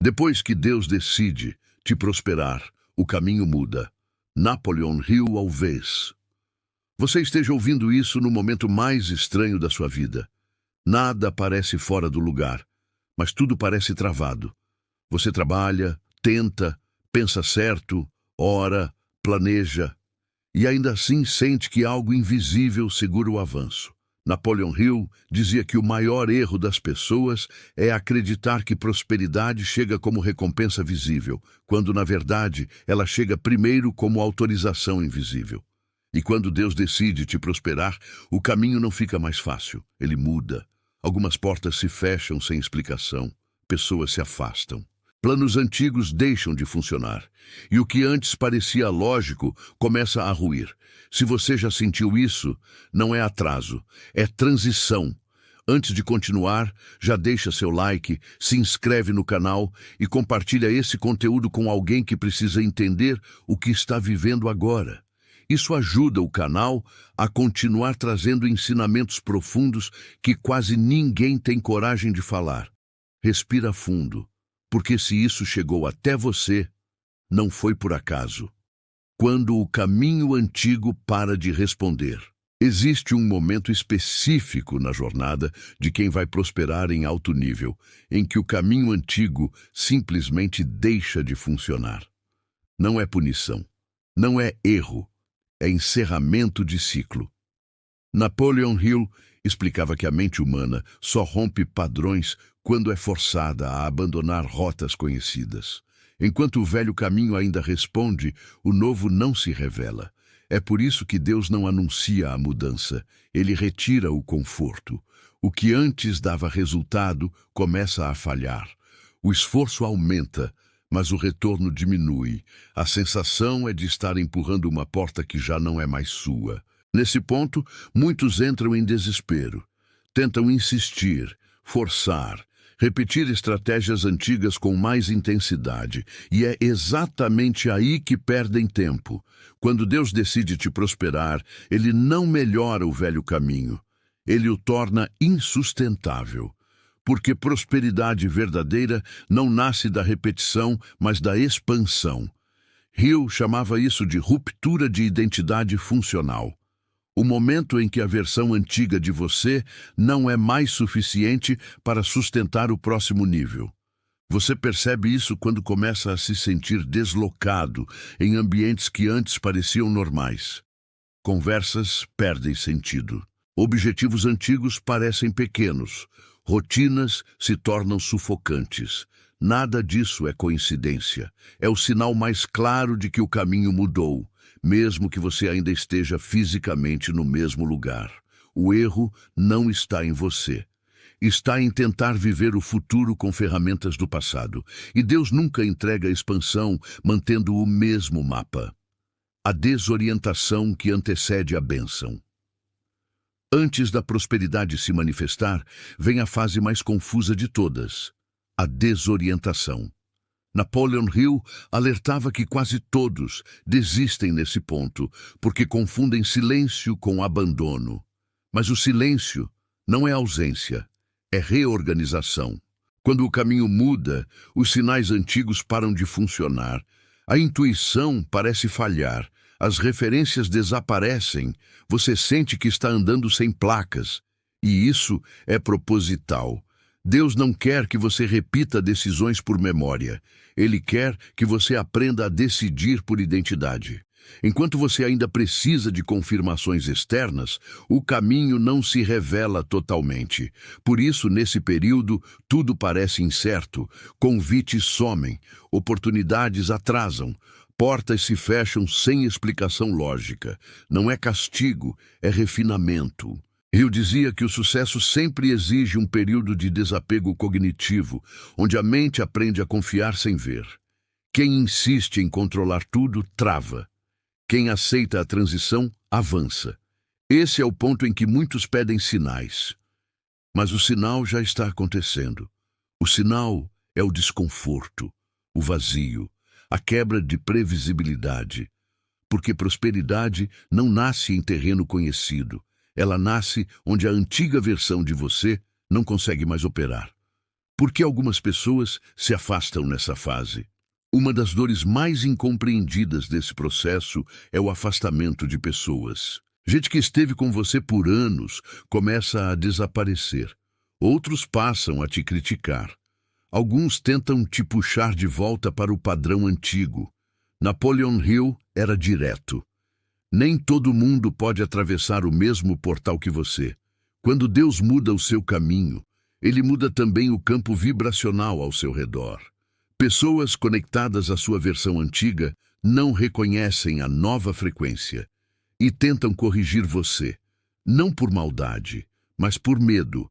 Depois que Deus decide te prosperar, o caminho muda. Napoleon Hill Alves. Você esteja ouvindo isso no momento mais estranho da sua vida. Nada parece fora do lugar, mas tudo parece travado. Você trabalha, tenta, pensa certo, ora, planeja, e ainda assim sente que algo invisível segura o avanço. Napoleon Hill dizia que o maior erro das pessoas é acreditar que prosperidade chega como recompensa visível, quando na verdade ela chega primeiro como autorização invisível. E quando Deus decide te prosperar, o caminho não fica mais fácil, ele muda. Algumas portas se fecham sem explicação, pessoas se afastam. Planos antigos deixam de funcionar, e o que antes parecia lógico começa a ruir. Se você já sentiu isso, não é atraso, é transição. Antes de continuar, já deixa seu like, se inscreve no canal e compartilha esse conteúdo com alguém que precisa entender o que está vivendo agora. Isso ajuda o canal a continuar trazendo ensinamentos profundos que quase ninguém tem coragem de falar. Respira fundo. Porque se isso chegou até você, não foi por acaso. Quando o caminho antigo para de responder. Existe um momento específico na jornada de quem vai prosperar em alto nível, em que o caminho antigo simplesmente deixa de funcionar. Não é punição, não é erro, é encerramento de ciclo. Napoleon Hill explicava que a mente humana só rompe padrões quando é forçada a abandonar rotas conhecidas. Enquanto o velho caminho ainda responde, o novo não se revela. É por isso que Deus não anuncia a mudança, ele retira o conforto. O que antes dava resultado começa a falhar. O esforço aumenta, mas o retorno diminui. A sensação é de estar empurrando uma porta que já não é mais sua. Nesse ponto, muitos entram em desespero. Tentam insistir, forçar, repetir estratégias antigas com mais intensidade. E é exatamente aí que perdem tempo. Quando Deus decide te prosperar, ele não melhora o velho caminho. Ele o torna insustentável. Porque prosperidade verdadeira não nasce da repetição, mas da expansão. Hill chamava isso de ruptura de identidade funcional. O momento em que a versão antiga de você não é mais suficiente para sustentar o próximo nível. Você percebe isso quando começa a se sentir deslocado em ambientes que antes pareciam normais. Conversas perdem sentido. Objetivos antigos parecem pequenos. Rotinas se tornam sufocantes. Nada disso é coincidência. É o sinal mais claro de que o caminho mudou, mesmo que você ainda esteja fisicamente no mesmo lugar. O erro não está em você. Está em tentar viver o futuro com ferramentas do passado. E Deus nunca entrega a expansão mantendo o mesmo mapa. A desorientação que antecede a bênção. Antes da prosperidade se manifestar, vem a fase mais confusa de todas, a desorientação. Napoleon Hill alertava que quase todos desistem nesse ponto, porque confundem silêncio com abandono. Mas o silêncio não é ausência, é reorganização. Quando o caminho muda, os sinais antigos param de funcionar. A intuição parece falhar, as referências desaparecem, você sente que está andando sem placas. E isso é proposital. Deus não quer que você repita decisões por memória. Ele quer que você aprenda a decidir por identidade. Enquanto você ainda precisa de confirmações externas, o caminho não se revela totalmente. Por isso, nesse período, tudo parece incerto. Convites somem, oportunidades atrasam, portas se fecham sem explicação lógica. Não é castigo, é refinamento. Hill dizia que o sucesso sempre exige um período de desapego cognitivo, onde a mente aprende a confiar sem ver. Quem insiste em controlar tudo, trava. Quem aceita a transição, avança. Esse é o ponto em que muitos pedem sinais. Mas o sinal já está acontecendo. O sinal é o desconforto, o vazio, a quebra de previsibilidade. Porque prosperidade não nasce em terreno conhecido. Ela nasce onde a antiga versão de você não consegue mais operar. Por que algumas pessoas se afastam nessa fase? Uma das dores mais incompreendidas desse processo é o afastamento de pessoas. Gente que esteve com você por anos começa a desaparecer. Outros passam a te criticar. Alguns tentam te puxar de volta para o padrão antigo. Napoleon Hill era direto. Nem todo mundo pode atravessar o mesmo portal que você. Quando Deus muda o seu caminho, Ele muda também o campo vibracional ao seu redor. Pessoas conectadas à sua versão antiga não reconhecem a nova frequência e tentam corrigir você, não por maldade, mas por medo.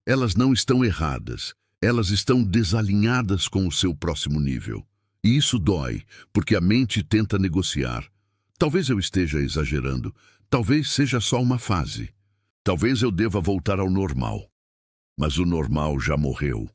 Elas não estão erradas, elas estão desalinhadas com o seu próximo nível. E isso dói, porque a mente tenta negociar. Talvez eu esteja exagerando, talvez seja só uma fase. Talvez eu deva voltar ao normal. Mas o normal já morreu.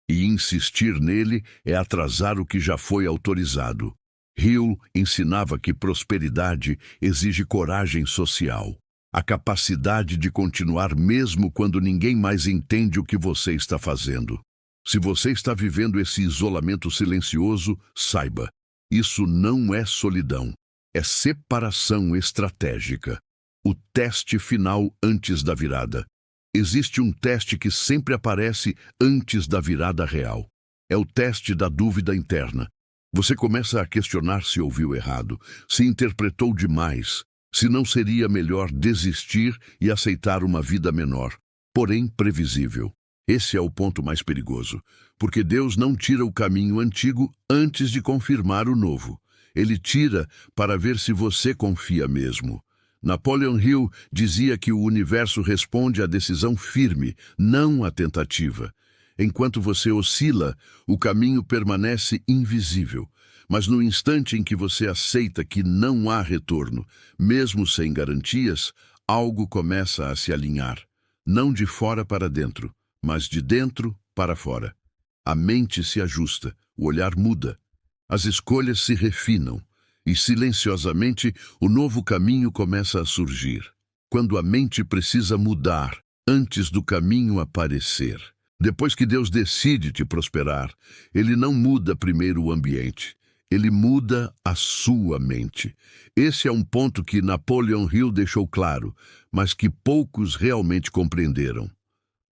E insistir nele é atrasar o que já foi autorizado. Hill ensinava que prosperidade exige coragem social. A capacidade de continuar mesmo quando ninguém mais entende o que você está fazendo. Se você está vivendo esse isolamento silencioso, saiba, isso não é solidão, é separação estratégica. O teste final antes da virada. Existe um teste que sempre aparece antes da virada real. É o teste da dúvida interna. Você começa a questionar se ouviu errado, se interpretou demais, se não seria melhor desistir e aceitar uma vida menor, porém previsível. Esse é o ponto mais perigoso, porque Deus não tira o caminho antigo antes de confirmar o novo. Ele tira para ver se você confia mesmo. Napoleon Hill dizia que o universo responde à decisão firme, não à tentativa. Enquanto você oscila, o caminho permanece invisível. Mas no instante em que você aceita que não há retorno, mesmo sem garantias, algo começa a se alinhar. Não de fora para dentro, mas de dentro para fora. A mente se ajusta, o olhar muda. As escolhas se refinam. E silenciosamente o novo caminho começa a surgir. Quando a mente precisa mudar antes do caminho aparecer. Depois que Deus decide te prosperar, Ele não muda primeiro o ambiente. Ele muda a sua mente. Esse é um ponto que Napoleon Hill deixou claro, mas que poucos realmente compreenderam.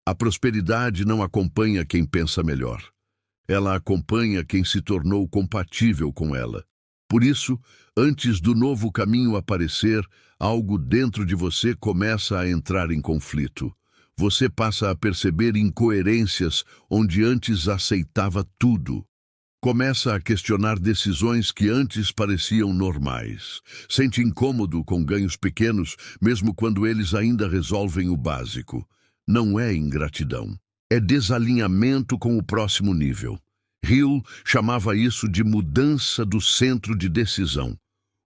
A prosperidade não acompanha quem pensa melhor. Ela acompanha quem se tornou compatível com ela. Por isso, antes do novo caminho aparecer, algo dentro de você começa a entrar em conflito. Você passa a perceber incoerências onde antes aceitava tudo. Começa a questionar decisões que antes pareciam normais. Sente incômodo com ganhos pequenos, mesmo quando eles ainda resolvem o básico. Não é ingratidão, é desalinhamento com o próximo nível. Hill chamava isso de mudança do centro de decisão.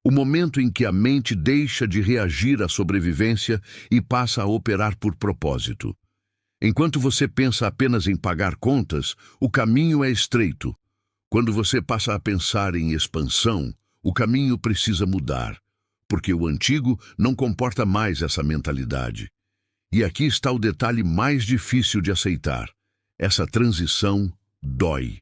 O momento em que a mente deixa de reagir à sobrevivência e passa a operar por propósito. Enquanto você pensa apenas em pagar contas, o caminho é estreito. Quando você passa a pensar em expansão, o caminho precisa mudar, porque o antigo não comporta mais essa mentalidade. E aqui está o detalhe mais difícil de aceitar. Essa transição dói.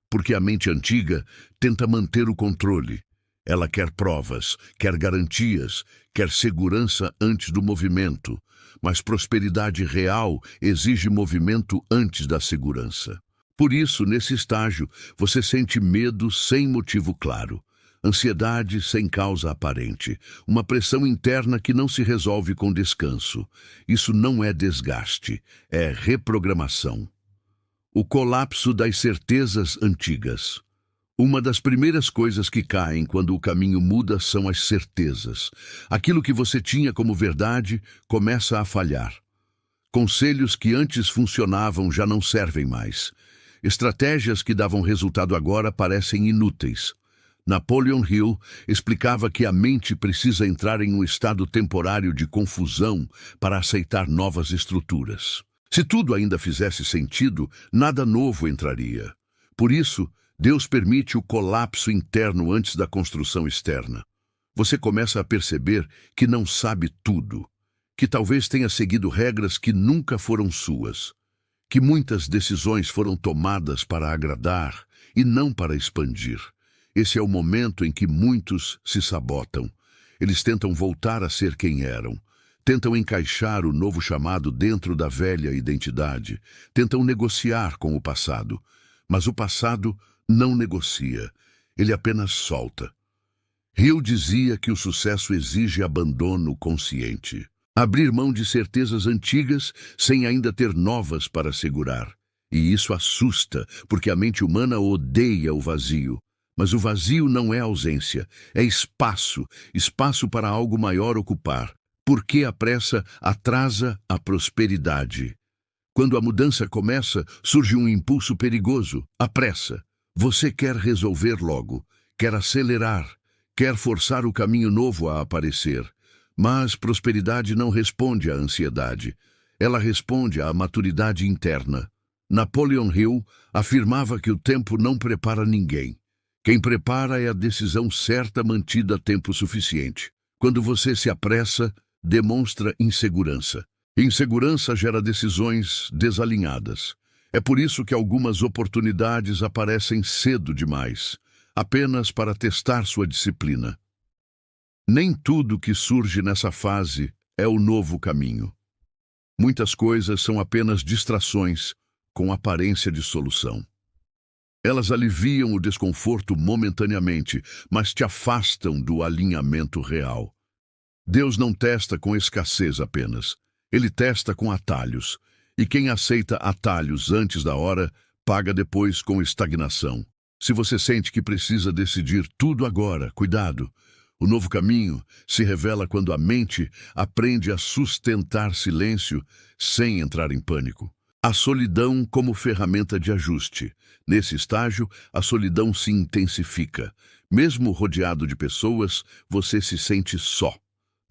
Porque a mente antiga tenta manter o controle. Ela quer provas, quer garantias, quer segurança antes do movimento. Mas prosperidade real exige movimento antes da segurança. Por isso, nesse estágio, você sente medo sem motivo claro, ansiedade sem causa aparente, uma pressão interna que não se resolve com descanso. Isso não é desgaste, é reprogramação. O colapso das certezas antigas. Uma das primeiras coisas que caem quando o caminho muda são as certezas. Aquilo que você tinha como verdade começa a falhar. Conselhos que antes funcionavam já não servem mais. Estratégias que davam resultado agora parecem inúteis. Napoleon Hill explicava que a mente precisa entrar em um estado temporário de confusão para aceitar novas estruturas. Se tudo ainda fizesse sentido, nada novo entraria. Por isso, Deus permite o colapso interno antes da construção externa. Você começa a perceber que não sabe tudo, que talvez tenha seguido regras que nunca foram suas, que muitas decisões foram tomadas para agradar e não para expandir. Esse é o momento em que muitos se sabotam. Eles tentam voltar a ser quem eram. Tentam encaixar o novo chamado dentro da velha identidade. Tentam negociar com o passado. Mas o passado não negocia. Ele apenas solta. Hill dizia que o sucesso exige abandono consciente. Abrir mão de certezas antigas sem ainda ter novas para segurar. E isso assusta, porque a mente humana odeia o vazio. Mas o vazio não é ausência, é espaço, espaço para algo maior ocupar. Porque a pressa atrasa a prosperidade. Quando a mudança começa, surge um impulso perigoso, a pressa. Você quer resolver logo, quer acelerar, quer forçar o caminho novo a aparecer. Mas prosperidade não responde à ansiedade. Ela responde à maturidade interna. Napoleon Hill afirmava que o tempo não prepara ninguém. Quem prepara é a decisão certa mantida tempo suficiente. Quando você se apressa, demonstra insegurança. Insegurança gera decisões desalinhadas. É por isso que algumas oportunidades aparecem cedo demais, apenas para testar sua disciplina. Nem tudo que surge nessa fase é o novo caminho. Muitas coisas são apenas distrações com aparência de solução. Elas aliviam o desconforto momentaneamente, mas te afastam do alinhamento real. Deus não testa com escassez apenas. Ele testa com atalhos. E quem aceita atalhos antes da hora, paga depois com estagnação. Se você sente que precisa decidir tudo agora, cuidado. O novo caminho se revela quando a mente aprende a sustentar silêncio sem entrar em pânico. A solidão como ferramenta de ajuste. Nesse estágio, a solidão se intensifica. Mesmo rodeado de pessoas, você se sente só.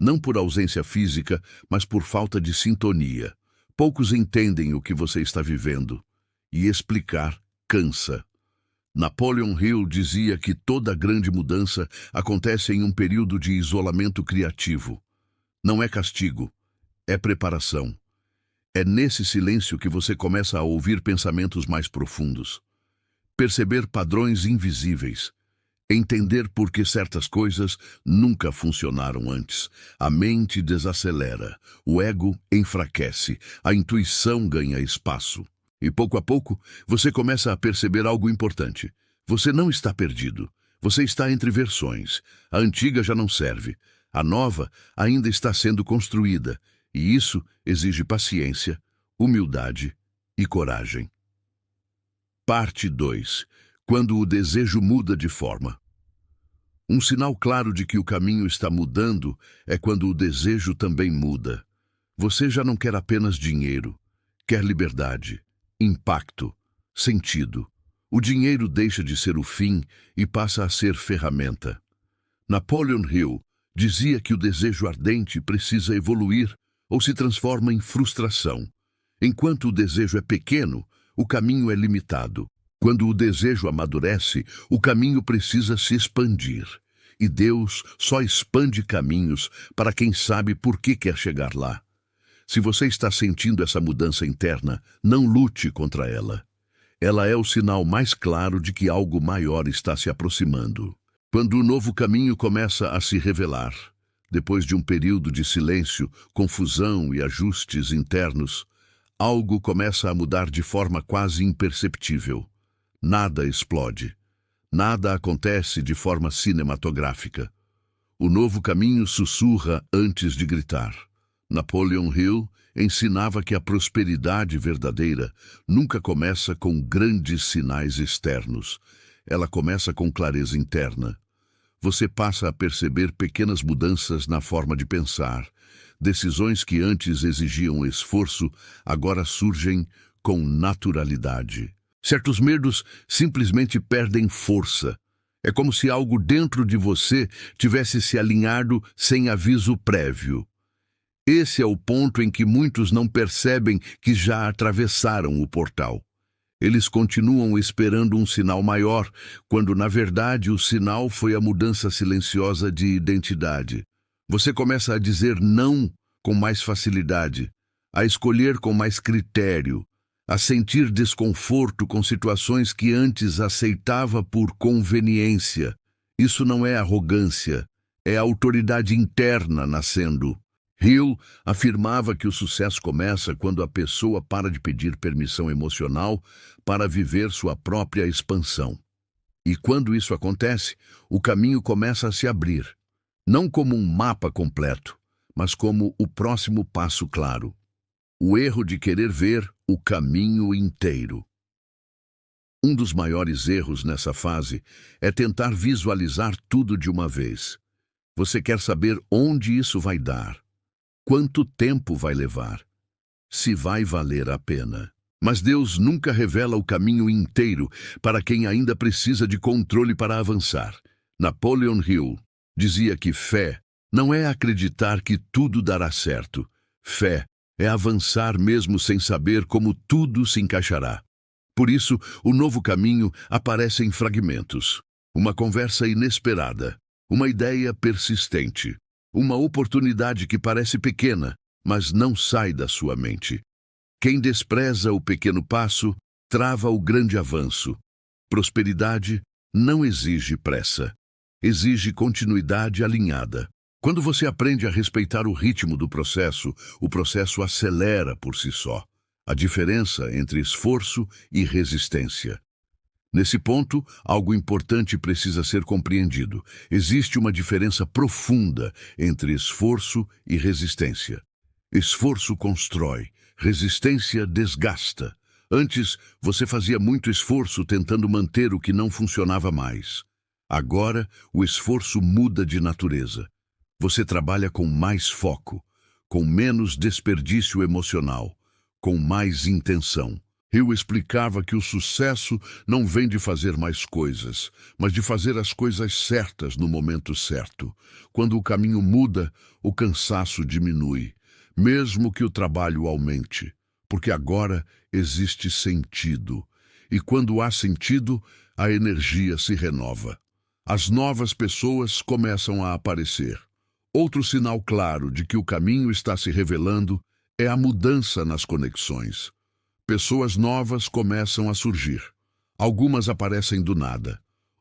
Não por ausência física, mas por falta de sintonia. Poucos entendem o que você está vivendo. E explicar cansa. Napoleon Hill dizia que toda grande mudança acontece em um período de isolamento criativo. Não é castigo, é preparação. É nesse silêncio que você começa a ouvir pensamentos mais profundos. Perceber padrões invisíveis. Entender por que certas coisas nunca funcionaram antes. A mente desacelera, o ego enfraquece, a intuição ganha espaço. E pouco a pouco, você começa a perceber algo importante. Você não está perdido. Você está entre versões. A antiga já não serve. A nova ainda está sendo construída. E isso exige paciência, humildade e coragem. Parte 2. Quando o desejo muda de forma. Um sinal claro de que o caminho está mudando é quando o desejo também muda. Você já não quer apenas dinheiro, quer liberdade, impacto, sentido. O dinheiro deixa de ser o fim e passa a ser ferramenta. Napoleon Hill dizia que o desejo ardente precisa evoluir ou se transforma em frustração. Enquanto o desejo é pequeno, o caminho é limitado. Quando o desejo amadurece, o caminho precisa se expandir. E Deus só expande caminhos para quem sabe por que quer chegar lá. Se você está sentindo essa mudança interna, não lute contra ela. Ela é o sinal mais claro de que algo maior está se aproximando. Quando o novo caminho começa a se revelar, depois de um período de silêncio, confusão e ajustes internos, algo começa a mudar de forma quase imperceptível. Nada explode. Nada acontece de forma cinematográfica. O novo caminho sussurra antes de gritar. Napoleon Hill ensinava que a prosperidade verdadeira nunca começa com grandes sinais externos. Ela começa com clareza interna. Você passa a perceber pequenas mudanças na forma de pensar. Decisões que antes exigiam esforço, agora surgem com naturalidade. Certos medos simplesmente perdem força. É como se algo dentro de você tivesse se alinhado sem aviso prévio. Esse é o ponto em que muitos não percebem que já atravessaram o portal. Eles continuam esperando um sinal maior, quando na verdade o sinal foi a mudança silenciosa de identidade. Você começa a dizer não com mais facilidade, a escolher com mais critério, a sentir desconforto com situações que antes aceitava por conveniência. Isso não é arrogância, é a autoridade interna nascendo. Hill afirmava que o sucesso começa quando a pessoa para de pedir permissão emocional para viver sua própria expansão. E quando isso acontece, o caminho começa a se abrir, não como um mapa completo, mas como o próximo passo claro. O erro de querer ver o caminho inteiro. Um dos maiores erros nessa fase é tentar visualizar tudo de uma vez. Você quer saber onde isso vai dar, quanto tempo vai levar, se vai valer a pena. Mas Deus nunca revela o caminho inteiro para quem ainda precisa de controle para avançar. Napoleon Hill dizia que fé não é acreditar que tudo dará certo. Fé é avançar mesmo sem saber como tudo se encaixará. Por isso, o novo caminho aparece em fragmentos. Uma conversa inesperada, uma ideia persistente, uma oportunidade que parece pequena, mas não sai da sua mente. Quem despreza o pequeno passo, trava o grande avanço. Prosperidade não exige pressa, exige continuidade alinhada. Quando você aprende a respeitar o ritmo do processo, o processo acelera por si só. A diferença entre esforço e resistência. Nesse ponto, algo importante precisa ser compreendido. Existe uma diferença profunda entre esforço e resistência. Esforço constrói, resistência desgasta. Antes, você fazia muito esforço tentando manter o que não funcionava mais. Agora, o esforço muda de natureza. Você trabalha com mais foco, com menos desperdício emocional, com mais intenção. Hill explicava que o sucesso não vem de fazer mais coisas, mas de fazer as coisas certas no momento certo. Quando o caminho muda, o cansaço diminui, mesmo que o trabalho aumente, porque agora existe sentido. E quando há sentido, a energia se renova. As novas pessoas começam a aparecer. Outro sinal claro de que o caminho está se revelando é a mudança nas conexões. Pessoas novas começam a surgir. Algumas aparecem do nada.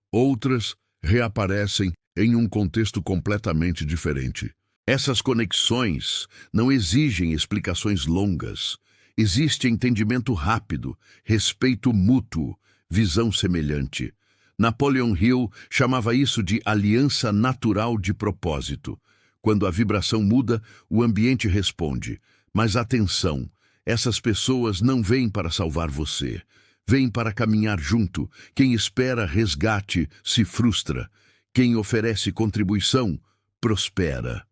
Outras reaparecem em um contexto completamente diferente. Essas conexões não exigem explicações longas. Existe entendimento rápido, respeito mútuo, visão semelhante. Napoleon Hill chamava isso de aliança natural de propósito. Quando a vibração muda, o ambiente responde. Mas atenção, essas pessoas não vêm para salvar você. Vêm para caminhar junto. Quem espera resgate se frustra. Quem oferece contribuição, prospera.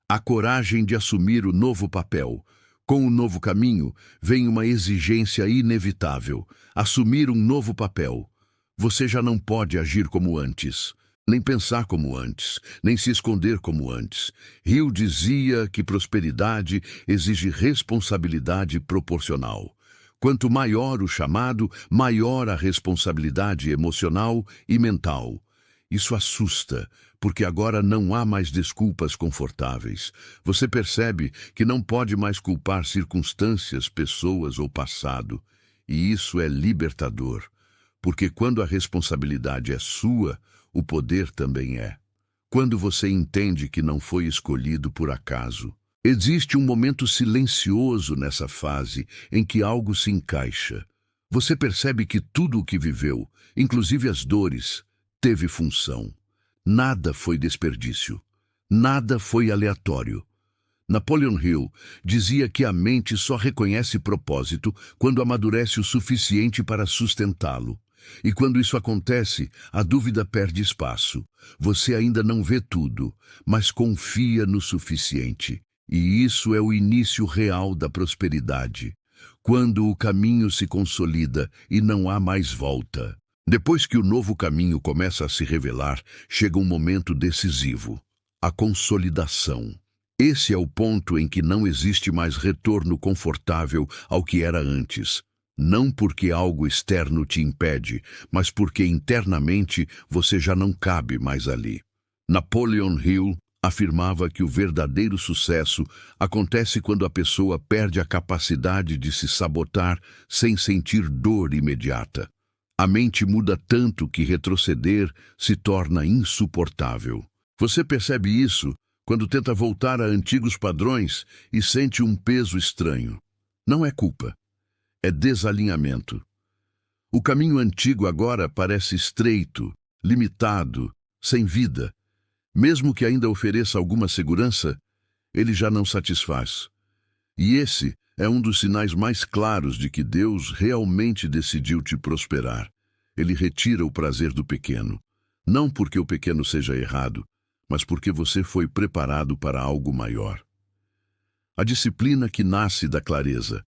A coragem de assumir o novo papel. Com o novo caminho, vem uma exigência inevitável. Assumir um novo papel. Você já não pode agir como antes. Nem pensar como antes, nem se esconder como antes. Hill dizia que prosperidade exige responsabilidade proporcional. Quanto maior o chamado, maior a responsabilidade emocional e mental. Isso assusta, porque agora não há mais desculpas confortáveis. Você percebe que não pode mais culpar circunstâncias, pessoas ou passado. E isso é libertador, porque quando a responsabilidade é sua, o poder também é. Quando você entende que não foi escolhido por acaso, existe um momento silencioso nessa fase em que algo se encaixa. Você percebe que tudo o que viveu, inclusive as dores, teve função. Nada foi desperdício. Nada foi aleatório. Napoleon Hill dizia que a mente só reconhece propósito quando amadurece o suficiente para sustentá-lo. E quando isso acontece, a dúvida perde espaço. Você ainda não vê tudo, mas confia no suficiente. E isso é o início real da prosperidade. Quando o caminho se consolida e não há mais volta. Depois que o novo caminho começa a se revelar, chega um momento decisivo. A consolidação. Esse é o ponto em que não existe mais retorno confortável ao que era antes. Não porque algo externo te impede, mas porque internamente você já não cabe mais ali. Napoleon Hill afirmava que o verdadeiro sucesso acontece quando a pessoa perde a capacidade de se sabotar sem sentir dor imediata. A mente muda tanto que retroceder se torna insuportável. Você percebe isso quando tenta voltar a antigos padrões e sente um peso estranho. Não é culpa, é desalinhamento. O caminho antigo agora parece estreito, limitado, sem vida. Mesmo que ainda ofereça alguma segurança, ele já não satisfaz. E esse é um dos sinais mais claros de que Deus realmente decidiu te prosperar. Ele retira o prazer do pequeno. Não porque o pequeno seja errado, mas porque você foi preparado para algo maior. A disciplina que nasce da clareza.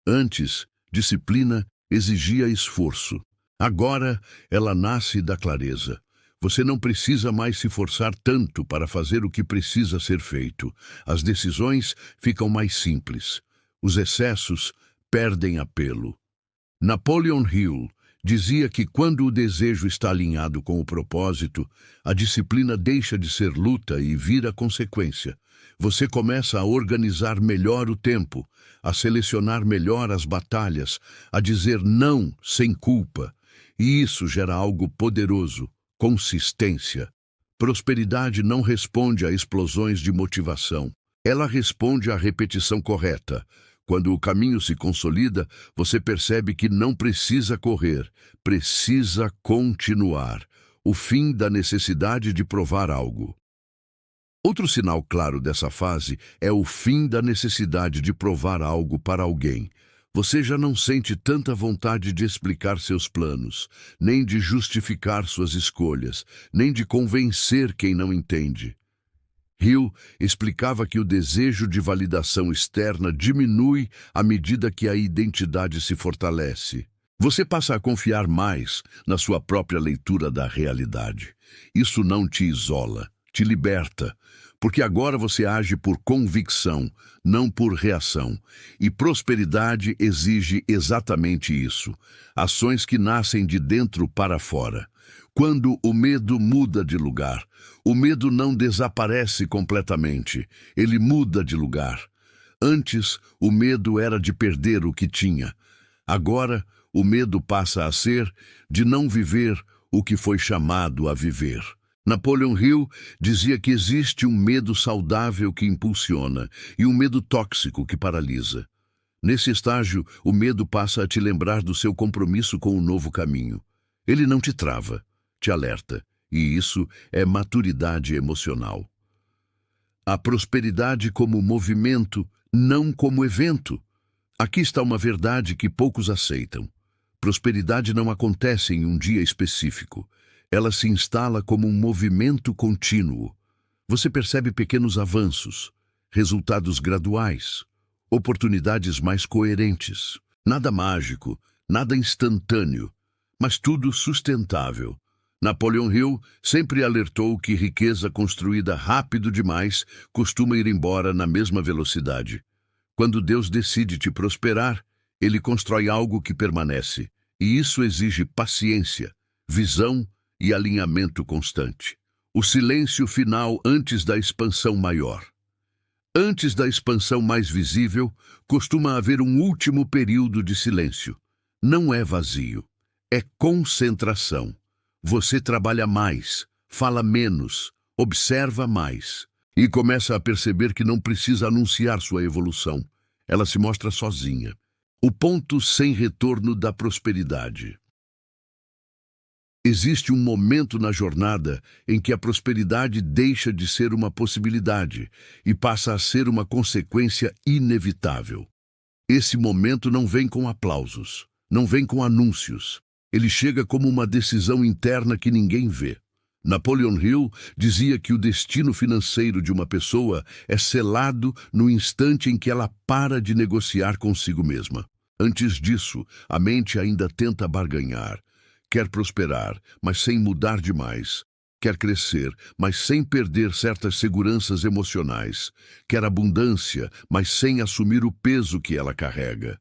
Antes, disciplina exigia esforço. Agora, ela nasce da clareza. Você não precisa mais se forçar tanto para fazer o que precisa ser feito. As decisões ficam mais simples. Os excessos perdem apelo. Napoleon Hill dizia que quando o desejo está alinhado com o propósito, a disciplina deixa de ser luta e vira consequência. Você começa a organizar melhor o tempo, a selecionar melhor as batalhas, a dizer não sem culpa. E isso gera algo poderoso. Consistência. Prosperidade não responde a explosões de motivação. Ela responde à repetição correta. Quando o caminho se consolida, você percebe que não precisa correr, precisa continuar. O fim da necessidade de provar algo. Outro sinal claro dessa fase é o fim da necessidade de provar algo para alguém. Você já não sente tanta vontade de explicar seus planos, nem de justificar suas escolhas, nem de convencer quem não entende. Hill explicava que o desejo de validação externa diminui à medida que a identidade se fortalece. Você passa a confiar mais na sua própria leitura da realidade. Isso não te isola, te liberta. Porque agora você age por convicção, não por reação. E prosperidade exige exatamente isso. Ações que nascem de dentro para fora. Quando o medo muda de lugar, o medo não desaparece completamente, ele muda de lugar. Antes, o medo era de perder o que tinha. Agora, o medo passa a ser de não viver o que foi chamado a viver. Napoleon Hill dizia que existe um medo saudável que impulsiona e um medo tóxico que paralisa. Nesse estágio, o medo passa a te lembrar do seu compromisso com o novo caminho. Ele não te trava, te alerta, e isso é maturidade emocional. A prosperidade como movimento, não como evento. Aqui está uma verdade que poucos aceitam. Prosperidade não acontece em um dia específico. Ela se instala como um movimento contínuo. Você percebe pequenos avanços, resultados graduais, oportunidades mais coerentes. Nada mágico, nada instantâneo, mas tudo sustentável. Napoleon Hill sempre alertou que riqueza construída rápido demais costuma ir embora na mesma velocidade. Quando Deus decide te prosperar, Ele constrói algo que permanece, e isso exige paciência, visão e alinhamento constante. O silêncio final antes da expansão maior. Antes da expansão mais visível, costuma haver um último período de silêncio. Não é vazio, é concentração. Você trabalha mais, fala menos, observa mais e começa a perceber que não precisa anunciar sua evolução. Ela se mostra sozinha. O ponto sem retorno da prosperidade. Existe um momento na jornada em que a prosperidade deixa de ser uma possibilidade e passa a ser uma consequência inevitável. Esse momento não vem com aplausos, não vem com anúncios. Ele chega como uma decisão interna que ninguém vê. Napoleon Hill dizia que o destino financeiro de uma pessoa é selado no instante em que ela para de negociar consigo mesma. Antes disso, a mente ainda tenta barganhar. Quer prosperar, mas sem mudar demais. Quer crescer, mas sem perder certas seguranças emocionais. Quer abundância, mas sem assumir o peso que ela carrega.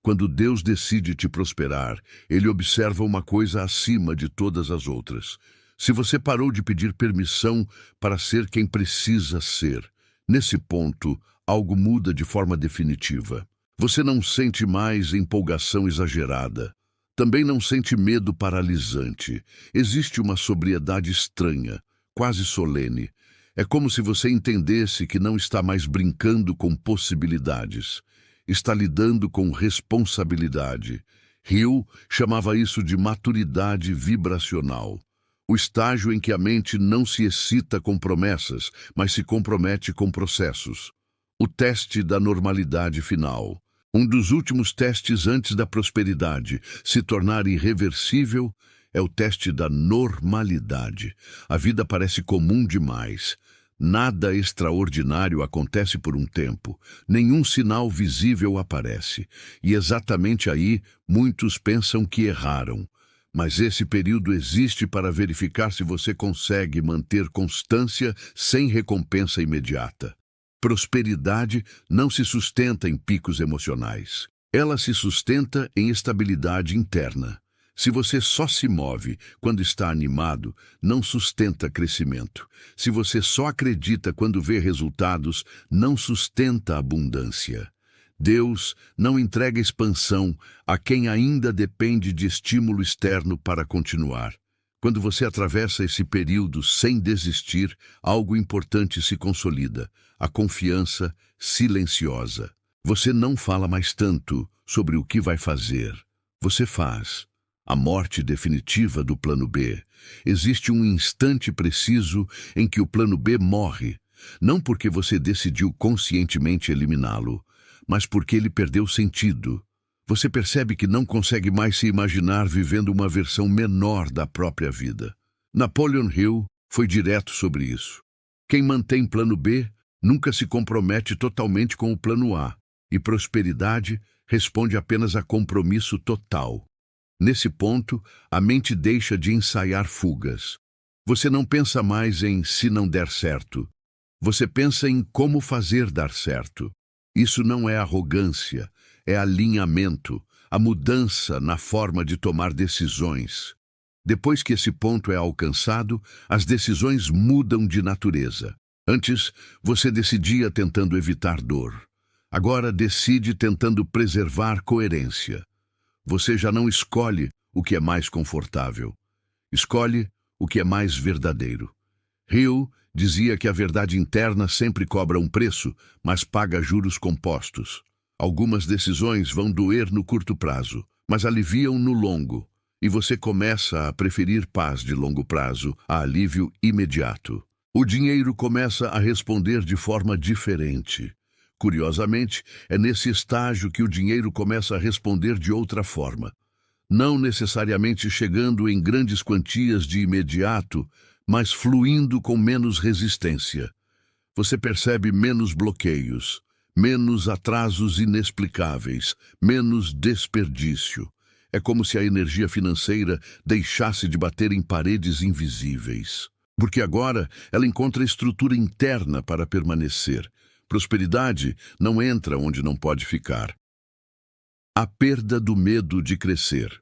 Quando Deus decide te prosperar, Ele observa uma coisa acima de todas as outras. Se você parou de pedir permissão para ser quem precisa ser, nesse ponto, algo muda de forma definitiva. Você não sente mais empolgação exagerada. Também não sente medo paralisante. Existe uma sobriedade estranha, quase solene. É como se você entendesse que não está mais brincando com possibilidades. Está lidando com responsabilidade. Hill chamava isso de maturidade vibracional. O estágio em que a mente não se excita com promessas, mas se compromete com processos. O teste da normalidade final. Um dos últimos testes antes da prosperidade se tornar irreversível é o teste da normalidade. A vida parece comum demais. Nada extraordinário acontece por um tempo. Nenhum sinal visível aparece. E exatamente aí, muitos pensam que erraram. Mas esse período existe para verificar se você consegue manter constância sem recompensa imediata. Prosperidade não se sustenta em picos emocionais. Ela se sustenta em estabilidade interna. Se você só se move quando está animado, não sustenta crescimento. Se você só acredita quando vê resultados, não sustenta abundância. Deus não entrega expansão a quem ainda depende de estímulo externo para continuar. Quando você atravessa esse período sem desistir, algo importante se consolida: a confiança silenciosa. Você não fala mais tanto sobre o que vai fazer. Você faz. A morte definitiva do plano B. Existe um instante preciso em que o plano B morre, não porque você decidiu conscientemente eliminá-lo, mas porque ele perdeu sentido. Você percebe que não consegue mais se imaginar vivendo uma versão menor da própria vida. Napoleon Hill foi direto sobre isso. Quem mantém plano B nunca se compromete totalmente com o plano A, e prosperidade responde apenas a compromisso total. Nesse ponto, a mente deixa de ensaiar fugas. Você não pensa mais em se não der certo. Você pensa em como fazer dar certo. Isso não é arrogância, é alinhamento, a mudança na forma de tomar decisões. Depois que esse ponto é alcançado, as decisões mudam de natureza. Antes, você decidia tentando evitar dor. Agora decide tentando preservar coerência. Você já não escolhe o que é mais confortável. Escolhe o que é mais verdadeiro. Hill dizia que a verdade interna sempre cobra um preço, mas paga juros compostos. Algumas decisões vão doer no curto prazo, mas aliviam no longo. E você começa a preferir paz de longo prazo a alívio imediato. O dinheiro começa a responder de forma diferente. Curiosamente, é nesse estágio que o dinheiro começa a responder de outra forma. Não necessariamente chegando em grandes quantias de imediato, mas fluindo com menos resistência. Você percebe menos bloqueios, menos atrasos inexplicáveis, menos desperdício. É como se a energia financeira deixasse de bater em paredes invisíveis. Porque agora ela encontra estrutura interna para permanecer. Prosperidade não entra onde não pode ficar. A perda do medo de crescer.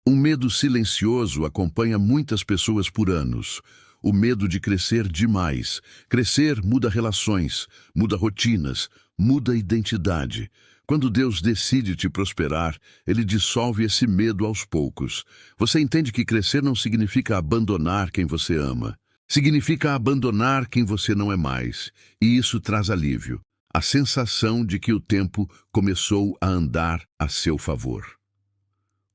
Um medo silencioso acompanha muitas pessoas por anos. O medo de crescer demais. Crescer muda relações, muda rotinas, muda identidade. Quando Deus decide te prosperar, Ele dissolve esse medo aos poucos. Você entende que crescer não significa abandonar quem você ama. Significa abandonar quem você não é mais. E isso traz alívio. A sensação de que o tempo começou a andar a seu favor.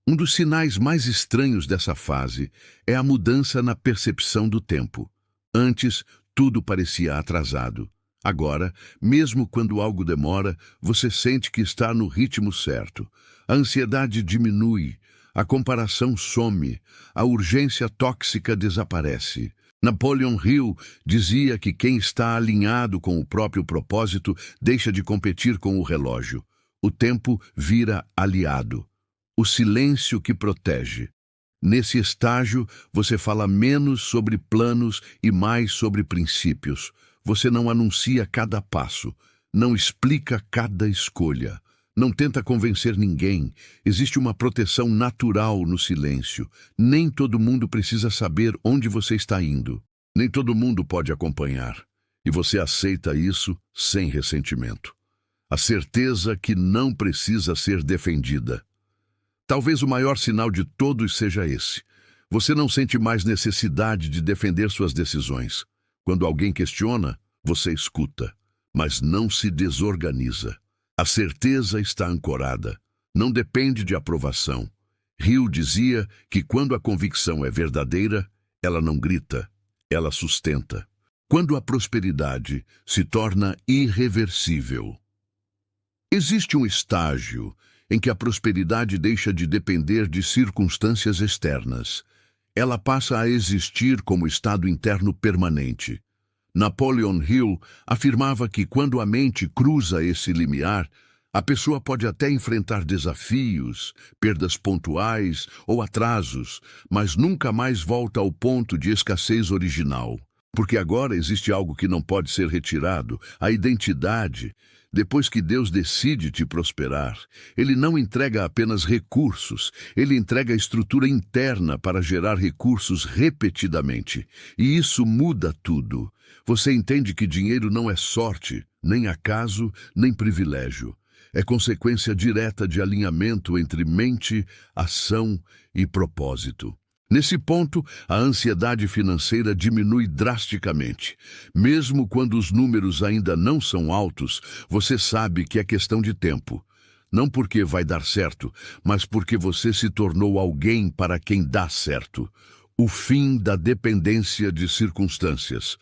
Um dos sinais mais estranhos dessa fase é a mudança na percepção do tempo. Antes, tudo parecia atrasado. Agora, mesmo quando algo demora, você sente que está no ritmo certo. A ansiedade diminui, a comparação some, a urgência tóxica desaparece. Napoleon Hill dizia que quem está alinhado com o próprio propósito deixa de competir com o relógio. O tempo vira aliado. O silêncio que protege. Nesse estágio, você fala menos sobre planos e mais sobre princípios. Você não anuncia cada passo, não explica cada escolha, Não tenta convencer ninguém. Existe uma proteção natural no silêncio. Nem todo mundo precisa saber onde você está indo. Nem todo mundo pode acompanhar. E você aceita isso sem ressentimento. A certeza que não precisa ser defendida. Talvez o maior sinal de todos seja esse. Você não sente mais necessidade de defender suas decisões. Quando alguém questiona, você escuta, mas não se desorganiza. A certeza está ancorada. Não depende de aprovação. Hill dizia que quando a convicção é verdadeira, ela não grita, ela sustenta. Quando a prosperidade se torna irreversível. Existe um estágio em que a prosperidade deixa de depender de circunstâncias externas. Ela passa a existir como estado interno permanente. Napoleon Hill afirmava que quando a mente cruza esse limiar, a pessoa pode até enfrentar desafios, perdas pontuais ou atrasos, mas nunca mais volta ao ponto de escassez original. Porque agora existe algo que não pode ser retirado, a identidade. Depois que Deus decide te prosperar, Ele não entrega apenas recursos, Ele entrega a estrutura interna para gerar recursos repetidamente. E isso muda tudo. Você entende que dinheiro não é sorte, nem acaso, nem privilégio. É consequência direta de alinhamento entre mente, ação e propósito. Nesse ponto, a ansiedade financeira diminui drasticamente. Mesmo quando os números ainda não são altos, você sabe que é questão de tempo. Não porque vai dar certo, mas porque você se tornou alguém para quem dá certo. O fim da dependência de circunstâncias.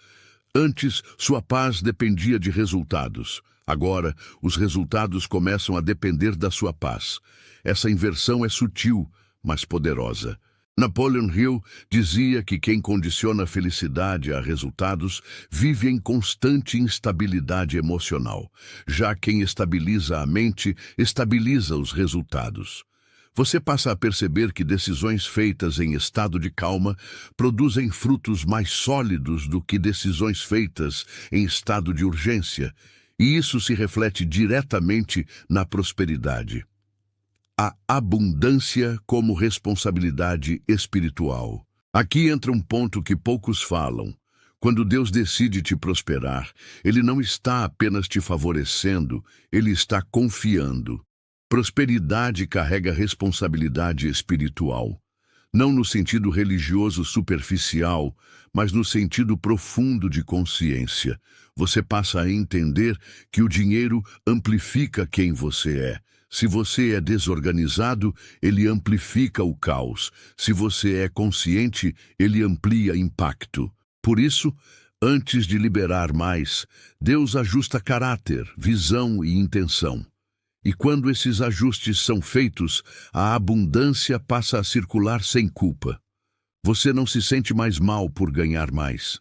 Antes, sua paz dependia de resultados. Agora, os resultados começam a depender da sua paz. Essa inversão é sutil, mas poderosa. Napoleon Hill dizia que quem condiciona a felicidade a resultados vive em constante instabilidade emocional. Já quem estabiliza a mente, estabiliza os resultados. Você passa a perceber que decisões feitas em estado de calma produzem frutos mais sólidos do que decisões feitas em estado de urgência, e isso se reflete diretamente na prosperidade. A abundância como responsabilidade espiritual. Aqui entra um ponto que poucos falam. Quando Deus decide te prosperar, Ele não está apenas te favorecendo, Ele está confiando. Prosperidade carrega responsabilidade espiritual. Não no sentido religioso superficial, mas no sentido profundo de consciência. Você passa a entender que o dinheiro amplifica quem você é. Se você é desorganizado, ele amplifica o caos. Se você é consciente, ele amplia impacto. Por isso, antes de liberar mais, Deus ajusta caráter, visão e intenção. E quando esses ajustes são feitos, a abundância passa a circular sem culpa. Você não se sente mais mal por ganhar mais.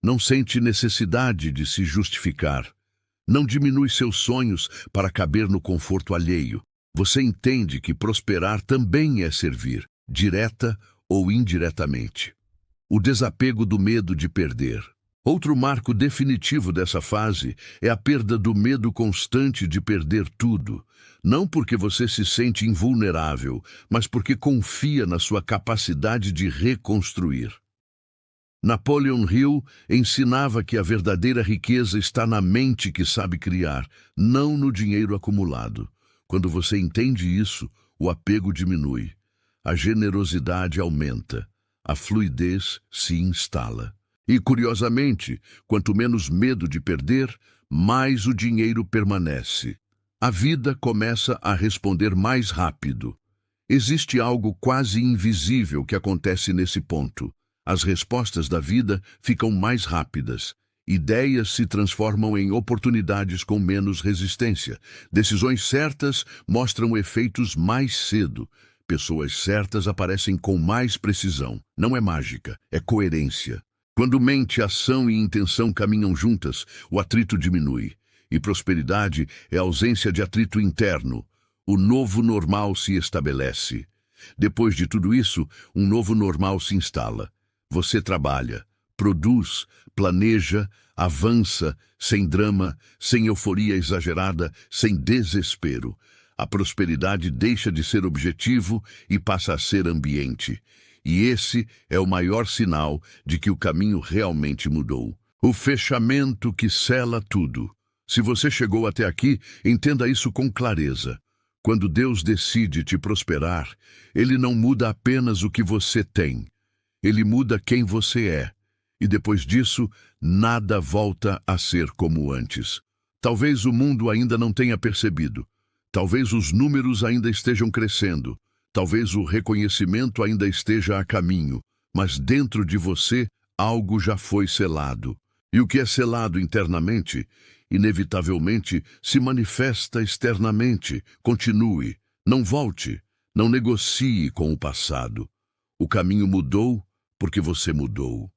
Não sente necessidade de se justificar. Não diminui seus sonhos para caber no conforto alheio. Você entende que prosperar também é servir, direta ou indiretamente. O desapego do medo de perder. Outro marco definitivo dessa fase é a perda do medo constante de perder tudo. Não porque você se sente invulnerável, mas porque confia na sua capacidade de reconstruir. Napoleon Hill ensinava que a verdadeira riqueza está na mente que sabe criar, não no dinheiro acumulado. Quando você entende isso, o apego diminui, a generosidade aumenta, a fluidez se instala. E, curiosamente, quanto menos medo de perder, mais o dinheiro permanece. A vida começa a responder mais rápido. Existe algo quase invisível que acontece nesse ponto. As respostas da vida ficam mais rápidas. Ideias se transformam em oportunidades com menos resistência. Decisões certas mostram efeitos mais cedo. Pessoas certas aparecem com mais precisão. Não é mágica, é coerência. Quando mente, ação e intenção caminham juntas, o atrito diminui. E prosperidade é a ausência de atrito interno. O novo normal se estabelece. Depois de tudo isso, um novo normal se instala. Você trabalha, produz, planeja, avança, sem drama, sem euforia exagerada, sem desespero. A prosperidade deixa de ser objetivo e passa a ser ambiente. E esse é o maior sinal de que o caminho realmente mudou. O fechamento que sela tudo. Se você chegou até aqui, entenda isso com clareza. Quando Deus decide te prosperar, Ele não muda apenas o que você tem. Ele muda quem você é. E depois disso, nada volta a ser como antes. Talvez o mundo ainda não tenha percebido. Talvez os números ainda estejam crescendo. Talvez o reconhecimento ainda esteja a caminho. Mas dentro de você, algo já foi selado. E o que é selado internamente, inevitavelmente se manifesta externamente. Continue, não volte, não negocie com o passado. O caminho mudou porque você mudou.